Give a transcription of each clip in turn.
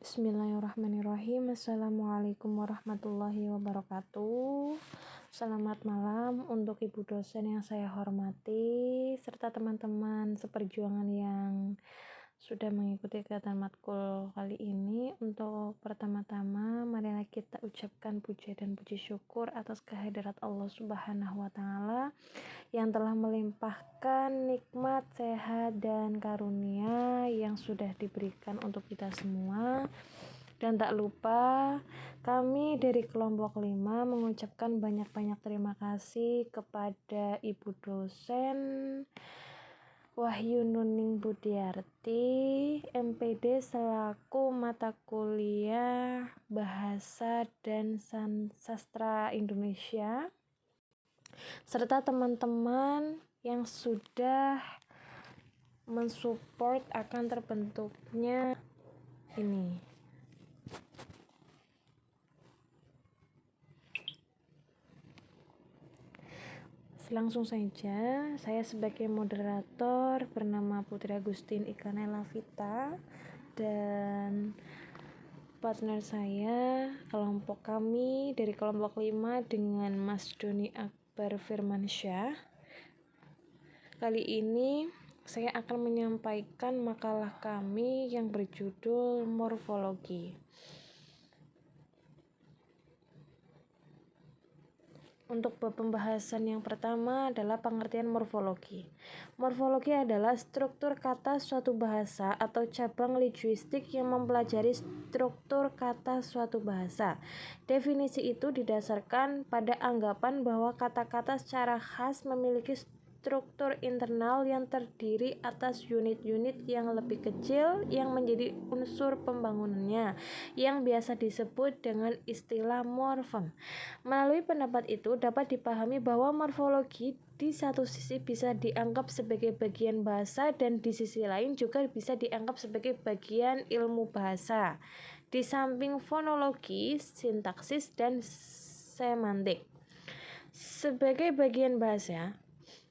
Bismillahirrahmanirrahim. Assalamualaikum warahmatullahi wabarakatuh. Selamat malam untuk ibu dosen yang saya hormati serta teman-teman seperjuangan yang sudah mengikuti kegiatan matkul kali ini. Untuk pertama-tama marilah kita ucapkan puja dan puji syukur atas kehadirat Allah Subhanahu wa taala yang telah melimpahkan nikmat, sehat, dan karunia yang sudah diberikan untuk kita semua. Dan tak lupa kami dari kelompok 5 mengucapkan banyak-banyak terima kasih kepada Ibu dosen Wahyu Nuning Budiarti, MPD selaku mata kuliah Bahasa dan Sastra Indonesia, serta teman-teman yang sudah mensupport akan terbentuknya ini. Langsung saja, saya sebagai moderator bernama Putri Agustin Ikanela Vita, dan partner saya, kelompok kami dari kelompok 5 dengan Mas Doni Akbar Firmansyah. Kali ini saya akan menyampaikan makalah kami yang berjudul Morfologi. Untuk pembahasan yang pertama adalah pengertian morfologi. Morfologi adalah struktur kata suatu bahasa atau cabang linguistik yang mempelajari struktur kata suatu bahasa. Definisi itu didasarkan pada anggapan bahwa kata-kata secara khas memiliki struktur internal yang terdiri atas unit-unit yang lebih kecil yang menjadi unsur pembangunannya, yang biasa disebut dengan istilah morfem. Melalui pendapat itu dapat dipahami bahwa morfologi di satu sisi bisa dianggap sebagai bagian bahasa dan di sisi lain juga bisa dianggap sebagai bagian ilmu bahasa, di samping fonologi, sintaksis, dan semantik. Sebagai bagian bahasa,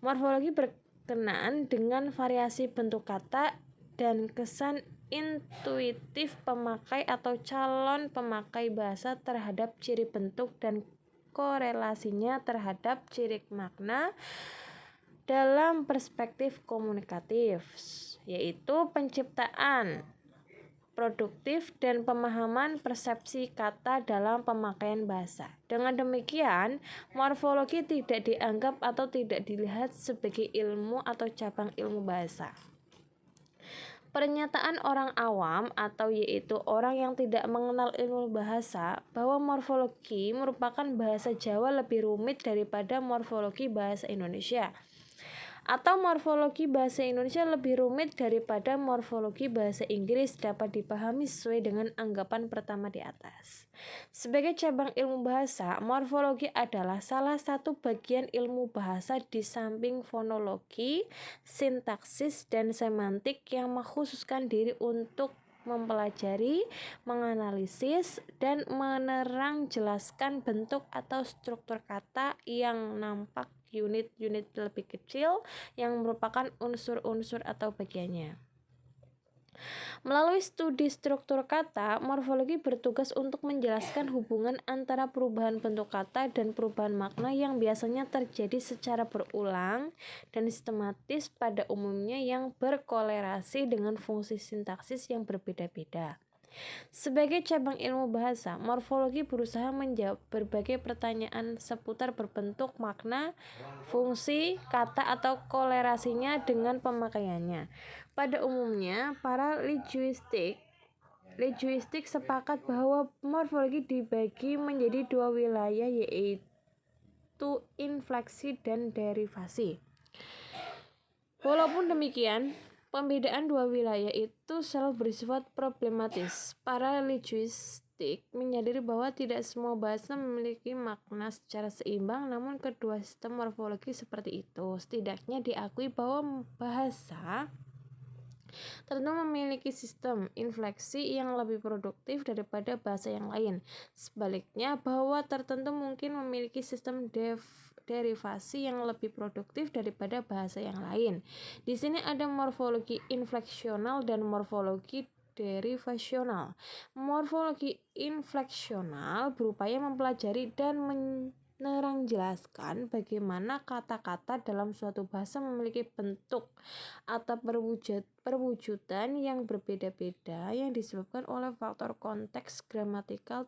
morfologi berkenaan dengan variasi bentuk kata dan kesan intuitif pemakai atau calon pemakai bahasa terhadap ciri bentuk dan korelasinya terhadap ciri makna dalam perspektif komunikatif, yaitu penciptaan produktif dan pemahaman persepsi kata dalam pemakaian bahasa. Dengan demikian, morfologi tidak dianggap atau tidak dilihat sebagai ilmu atau cabang ilmu bahasa. Pernyataan orang awam atau yaitu orang yang tidak mengenal ilmu bahasa bahwa morfologi merupakan bahasa Jawa lebih rumit daripada morfologi bahasa Indonesia, atau morfologi bahasa Indonesia lebih rumit daripada morfologi bahasa Inggris dapat dipahami sesuai dengan anggapan pertama di atas. Sebagai cabang ilmu bahasa, morfologi adalah salah satu bagian ilmu bahasa di samping fonologi, sintaksis, dan semantik yang mengkhususkan diri untuk mempelajari, menganalisis, dan menerang jelaskan bentuk atau struktur kata yang nampak unit-unit lebih kecil yang merupakan unsur-unsur atau bagiannya. Melalui studi struktur kata, morfologi bertugas untuk menjelaskan hubungan antara perubahan bentuk kata dan perubahan makna yang biasanya terjadi secara berulang dan sistematis pada umumnya yang berkolerasi dengan fungsi sintaksis yang berbeda-beda. Sebagai cabang ilmu bahasa, morfologi berusaha menjawab berbagai pertanyaan seputar berbentuk, makna, fungsi, kata, atau kolerasinya dengan pemakaiannya. Pada umumnya, para linguistik sepakat bahwa morfologi dibagi menjadi dua wilayah, yaitu infleksi dan derivasi. Walaupun demikian, pembedaan dua wilayah itu selalu bersifat problematis. Para linguistik menyadari bahwa tidak semua bahasa memiliki makna secara seimbang, namun kedua sistem morfologi seperti itu. Setidaknya diakui bahwa bahasa tertentu memiliki sistem infleksi yang lebih produktif daripada bahasa yang lain. Sebaliknya, bahwa tertentu mungkin memiliki sistem derivasi yang lebih produktif daripada bahasa yang lain. Di sini ada morfologi infleksional dan morfologi derivasional. Morfologi infleksional berupaya mempelajari dan menerangjelaskan bagaimana kata-kata dalam suatu bahasa memiliki bentuk atau perwujudan yang berbeda-beda yang disebabkan oleh faktor konteks gramatikal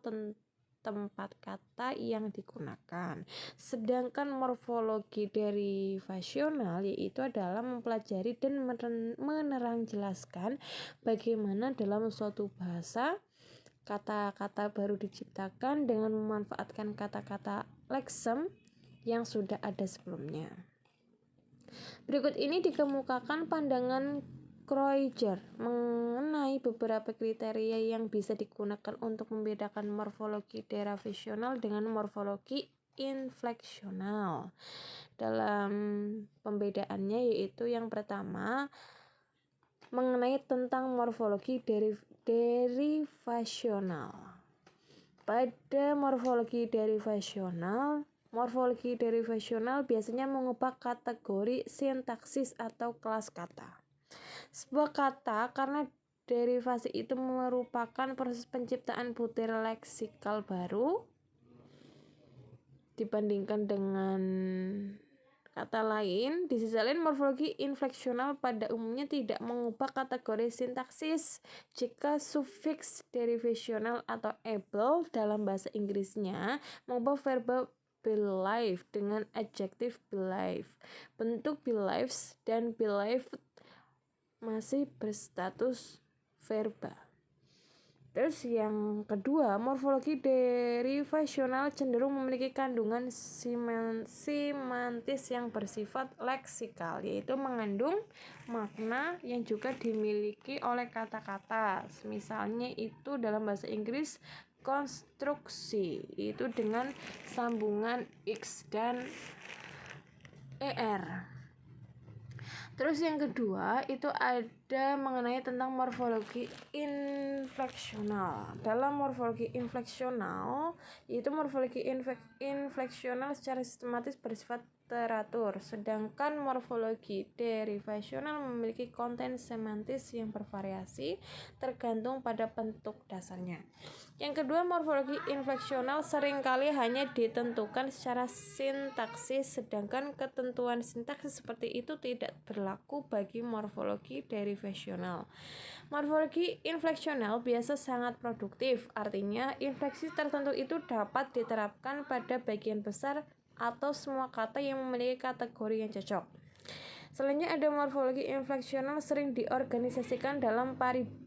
tempat kata yang digunakan. Sedangkan morfologi derivasional yaitu adalah mempelajari dan menerangjelaskan bagaimana dalam suatu bahasa kata-kata baru diciptakan dengan memanfaatkan kata-kata leksem yang sudah ada sebelumnya. Berikut ini dikemukakan pandangan Kreuzer mengenai beberapa kriteria yang bisa digunakan untuk membedakan morfologi derivasional dengan morfologi infleksional. Dalam pembedaannya yaitu yang pertama mengenai tentang morfologi derivasional. Pada morfologi derivasional biasanya mengubah kategori sintaksis atau kelas kata. Sebuah kata karena derivasi itu merupakan proses penciptaan butir leksikal baru dibandingkan dengan kata lain. Di sisi lain, morfologi infleksional pada umumnya tidak mengubah kategori sintaksis. Jika sufiks derivasional atau able dalam bahasa Inggrisnya mengubah verba believe dengan adjektif believe, bentuk believes dan believed masih berstatus verba. Terus yang kedua, morfologi derivasional cenderung memiliki kandungan semantis yang bersifat leksikal, yaitu mengandung makna yang juga dimiliki oleh kata-kata. Misalnya itu dalam bahasa Inggris konstruksi, itu dengan sambungan X dan ER. Terus yang kedua itu ada mengenai tentang morfologi infleksional. Dalam morfologi infleksional, yaitu morfologi infleksional secara sistematis bersifat teratur, sedangkan morfologi derivasional memiliki konten semantis yang bervariasi tergantung pada bentuk dasarnya. Yang kedua, morfologi infleksional seringkali hanya ditentukan secara sintaksis, sedangkan ketentuan sintaksis seperti itu tidak berlaku bagi morfologi derivasional. Morfologi infleksional biasa sangat produktif, artinya infleksi tertentu itu dapat diterapkan pada bagian besar atau semua kata yang memiliki kategori yang cocok. Selanjutnya ada morfologi infleksional sering diorganisasikan dalam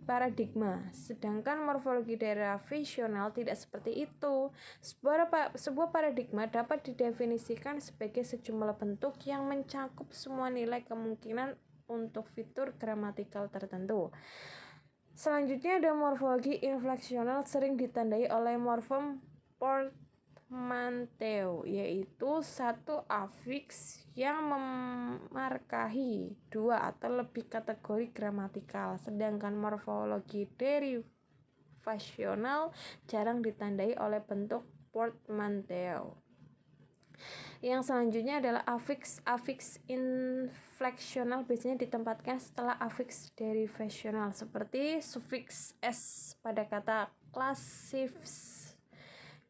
paradigma, sedangkan morfologi derivasional tidak seperti itu. Sebuah paradigma dapat didefinisikan sebagai sejumlah bentuk yang mencakup semua nilai kemungkinan untuk fitur gramatikal tertentu. Selanjutnya ada morfologi infleksional sering ditandai oleh morfem portmanteau, yaitu satu afiks yang memarkahi dua atau lebih kategori gramatikal, sedangkan morfologi derivasional jarang ditandai oleh bentuk portmanteau. Yang selanjutnya adalah afiks infleksional biasanya ditempatkan setelah afiks derivasional, seperti sufiks s pada kata classics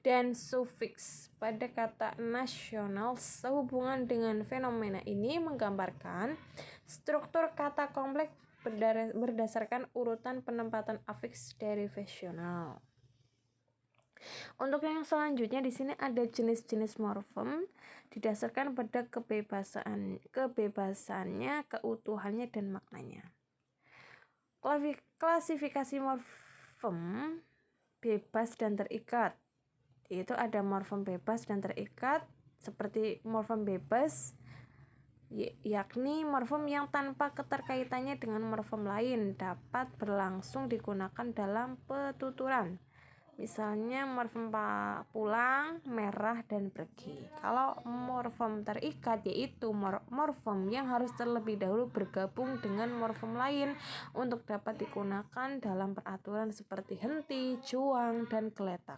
dan sufiks pada kata national. Sehubungan dengan fenomena ini menggambarkan struktur kata kompleks berdasarkan urutan penempatan afiks derivasional. Untuk yang selanjutnya di sini ada jenis-jenis morfem didasarkan pada kebebasannya, keutuhannya dan maknanya. Klasifikasi morfem bebas dan terikat, yaitu ada morfem bebas dan terikat. Seperti morfem bebas yakni morfem yang tanpa keterkaitannya dengan morfem lain dapat berlangsung digunakan dalam petuturan. Misalnya morfem pulang, merah, dan pergi. Kalau morfem terikat yaitu morfem yang harus terlebih dahulu bergabung dengan morfem lain untuk dapat digunakan dalam peraturan seperti henti, juang, dan geletak.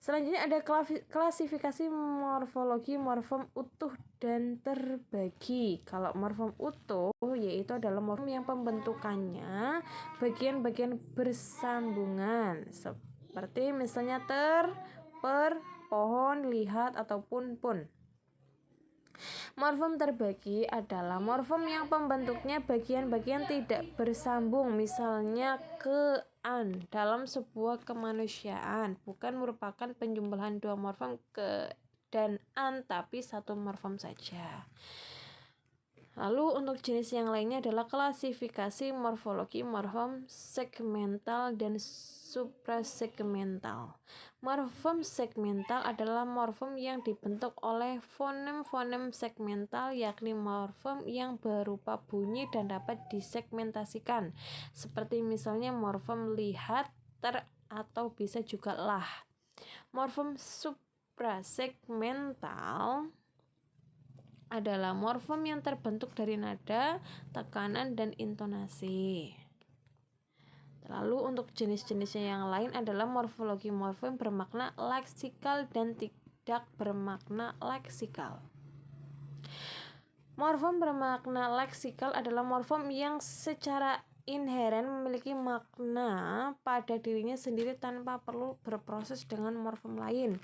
Selanjutnya ada klasifikasi morfologi morfem utuh dan terbagi. Kalau morfem utuh yaitu adalah morfem yang pembentukannya bagian-bagian bersambungan, seperti misalnya per, pohon, lihat, ataupun pun. Morfem terbagi adalah morfem yang pembentuknya bagian-bagian tidak bersambung, misalnya ke-an dalam sebuah kemanusiaan bukan merupakan penjumlahan dua morfem ke dan an, tapi satu morfem saja. Lalu untuk jenis yang lainnya adalah klasifikasi morfologi morfem segmental dan suprasegmental. Morfem segmental adalah morfem yang dibentuk oleh fonem-fonem segmental, yakni morfem yang berupa bunyi dan dapat disegmentasikan, seperti misalnya morfem lihat, atau bisa juga lah. Morfem suprasegmental adalah morfem yang terbentuk dari nada, tekanan, dan intonasi. Lalu untuk jenis-jenisnya yang lain adalah morfologi morfem bermakna leksikal dan tidak bermakna leksikal. Morfem bermakna leksikal adalah morfem yang secara inheren memiliki makna pada dirinya sendiri tanpa perlu berproses dengan morfem lain.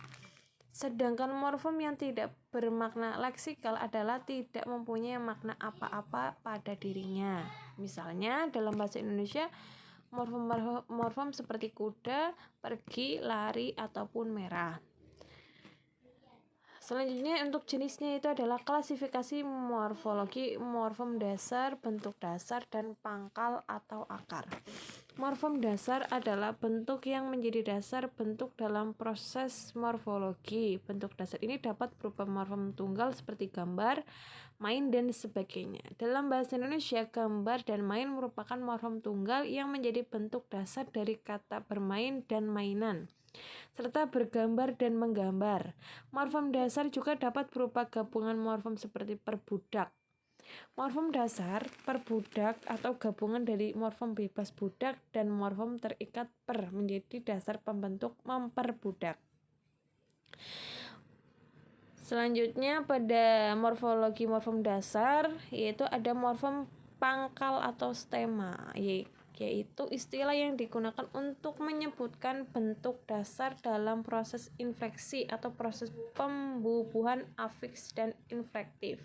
Sedangkan morfem yang tidak bermakna leksikal adalah tidak mempunyai makna apa-apa pada dirinya. Misalnya dalam bahasa Indonesia, morfem seperti kuda, pergi, lari, ataupun merah. Selanjutnya untuk jenisnya itu adalah klasifikasi morfologi morfem dasar, bentuk dasar, dan pangkal atau akar. Morfem dasar adalah bentuk yang menjadi dasar bentuk dalam proses morfologi. Bentuk dasar ini dapat berupa morfem tunggal seperti gambar, main, dan sebagainya. Dalam bahasa Indonesia, gambar dan main merupakan morfem tunggal yang menjadi bentuk dasar dari kata bermain dan mainan, serta bergambar dan menggambar. Morfem dasar juga dapat berupa gabungan morfem seperti perbudak. Morfem dasar, perbudak, atau gabungan dari morfem bebas budak dan morfem terikat per menjadi dasar pembentuk memperbudak. Selanjutnya pada morfologi morfem dasar yaitu ada morfem pangkal atau stema, yaitu istilah yang digunakan untuk menyebutkan bentuk dasar dalam proses infleksi atau proses pembubuhan afiks dan inflektif.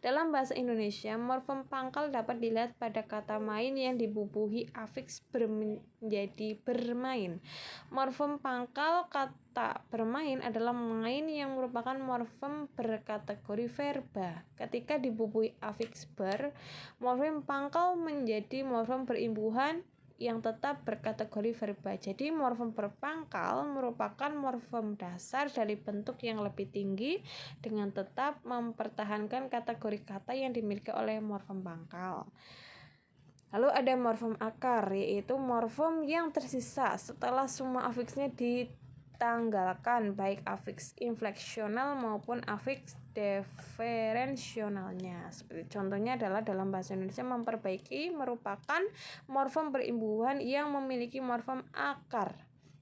Dalam bahasa Indonesia, morfem pangkal dapat dilihat pada kata main yang dibubuhi afiks menjadi bermain. Morfem pangkal kata bermain adalah main yang merupakan morfem berkategori verba. Ketika dibubuhi afiks ber, morfem pangkal menjadi morfem berimbuhan yang tetap berkategori verba. Jadi morfem berpangkal merupakan morfem dasar dari bentuk yang lebih tinggi dengan tetap mempertahankan kategori kata yang dimiliki oleh morfem pangkal. Lalu ada morfem akar, yaitu morfem yang tersisa setelah semua afiksnya ditanggalkan, baik afiks infleksional maupun afiks deferensionalnya. Seperti contohnya adalah dalam bahasa Indonesia, memperbaiki merupakan morfem berimbuhan yang memiliki morfem akar,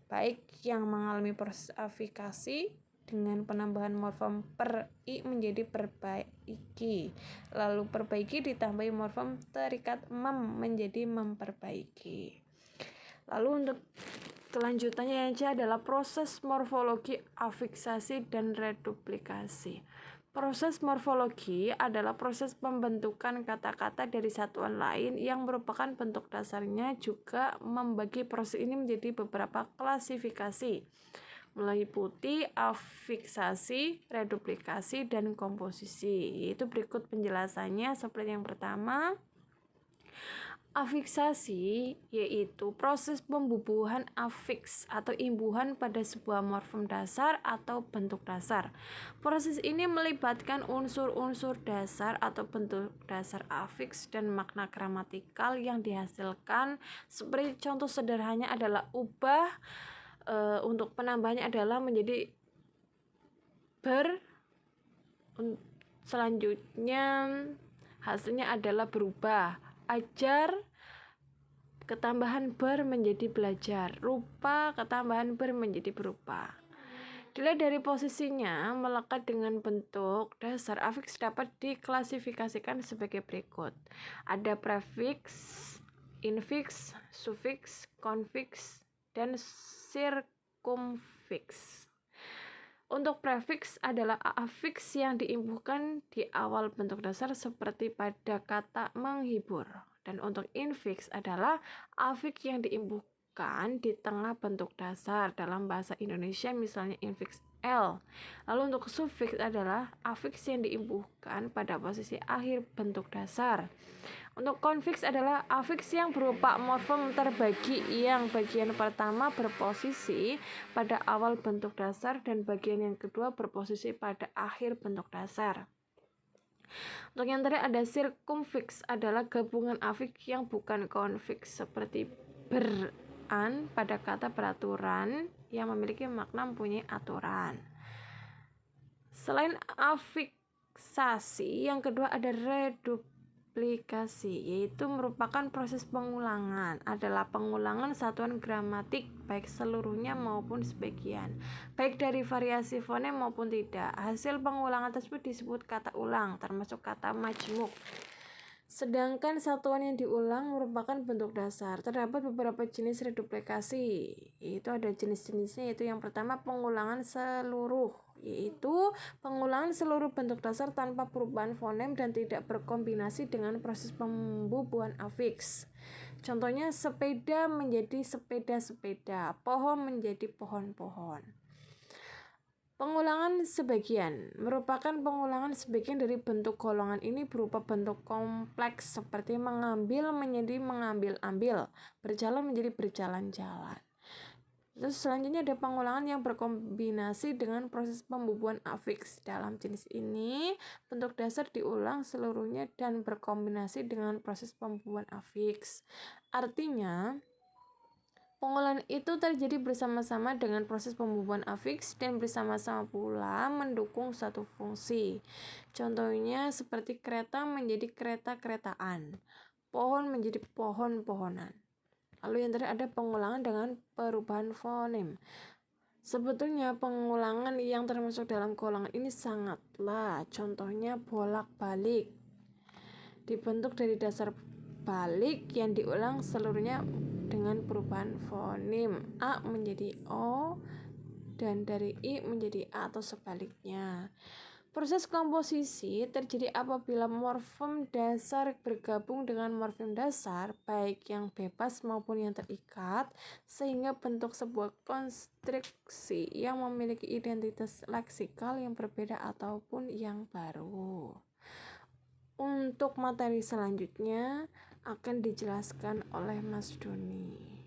baik yang mengalami proses afikasi dengan penambahan morfem per i menjadi perbaiki. Lalu perbaiki ditambahi morfem terikat mem menjadi memperbaiki. Lalu untuk kelanjutannya adalah proses morfologi afiksasi dan reduplikasi. Proses morfologi adalah proses pembentukan kata-kata dari satuan lain yang merupakan bentuk dasarnya, juga membagi proses ini menjadi beberapa klasifikasi, meliputi afiksasi, reduplikasi, dan komposisi. Yaitu berikut penjelasannya. Seperti yang pertama, afiksasi yaitu proses pembubuhan afiks atau imbuhan pada sebuah morfem dasar atau bentuk dasar. Proses ini melibatkan unsur-unsur dasar atau bentuk dasar afiks dan makna gramatikal yang dihasilkan. Seperti contoh sederhananya adalah ubah, untuk penambahnya adalah menjadi ber, selanjutnya hasilnya adalah berubah. Ajar, ketambahan ber menjadi belajar. Rupa, ketambahan ber menjadi berupa. Dilihat dari posisinya melekat dengan bentuk dasar, afiks dapat diklasifikasikan sebagai berikut. Ada prefiks, infiks, sufiks, konfiks, dan sirkumfiks. Untuk prefiks adalah afiks yang diimbuhkan di awal bentuk dasar seperti pada kata menghibur. Dan untuk infiks adalah afiks yang diimbuhkan di tengah bentuk dasar dalam bahasa Indonesia, misalnya infiks L. Lalu untuk sufiks adalah afiks yang diimbuhkan pada posisi akhir bentuk dasar. Untuk konfiks adalah afiks yang berupa morfem terbagi yang bagian pertama berposisi pada awal bentuk dasar dan bagian yang kedua berposisi pada akhir bentuk dasar. Untuk yang terakhir ada sirkumfiks, adalah gabungan afiks yang bukan konfiks seperti pada kata peraturan yang memiliki makna mempunyai aturan. Selain afiksasi, yang kedua ada reduplikasi, yaitu merupakan proses pengulangan. Adalah pengulangan satuan gramatik baik seluruhnya maupun sebagian, baik dari variasi fonem maupun tidak. Hasil pengulangan tersebut disebut kata ulang, termasuk kata majmuk. Sedangkan satuan yang diulang merupakan bentuk dasar. Terdapat beberapa jenis reduplikasi, yaitu ada jenis-jenisnya, yaitu yang pertama pengulangan seluruh, yaitu pengulangan seluruh bentuk dasar tanpa perubahan fonem dan tidak berkombinasi dengan proses pembubuhan afiks. Contohnya sepeda menjadi sepeda-sepeda, pohon menjadi pohon-pohon. Pengulangan sebagian merupakan pengulangan sebagian dari bentuk golongan ini berupa bentuk kompleks seperti mengambil menjadi mengambil-ambil, berjalan menjadi berjalan-jalan. Terus selanjutnya ada pengulangan yang berkombinasi dengan proses pembubuhan afiks. Dalam jenis ini, bentuk dasar diulang seluruhnya dan berkombinasi dengan proses pembubuhan afiks. Artinya, pengolahan itu terjadi bersama-sama dengan proses pembubuhan afiks dan bersama-sama pula mendukung satu fungsi. Contohnya seperti kereta menjadi kereta-keretaan, pohon menjadi pohon-pohonan. Lalu yang terakhir ada pengulangan dengan perubahan fonem. Sebetulnya pengulangan yang termasuk dalam golongan ini sangatlah, contohnya bolak-balik, dibentuk dari dasar balik yang diulang seluruhnya dengan perubahan fonem. A menjadi O dan dari I menjadi A atau sebaliknya. Proses komposisi terjadi apabila morfem dasar bergabung dengan morfem dasar, baik yang bebas maupun yang terikat, sehingga bentuk sebuah konstruksi yang memiliki identitas leksikal yang berbeda ataupun yang baru. Untuk materi selanjutnya akan dijelaskan oleh Mas Doni.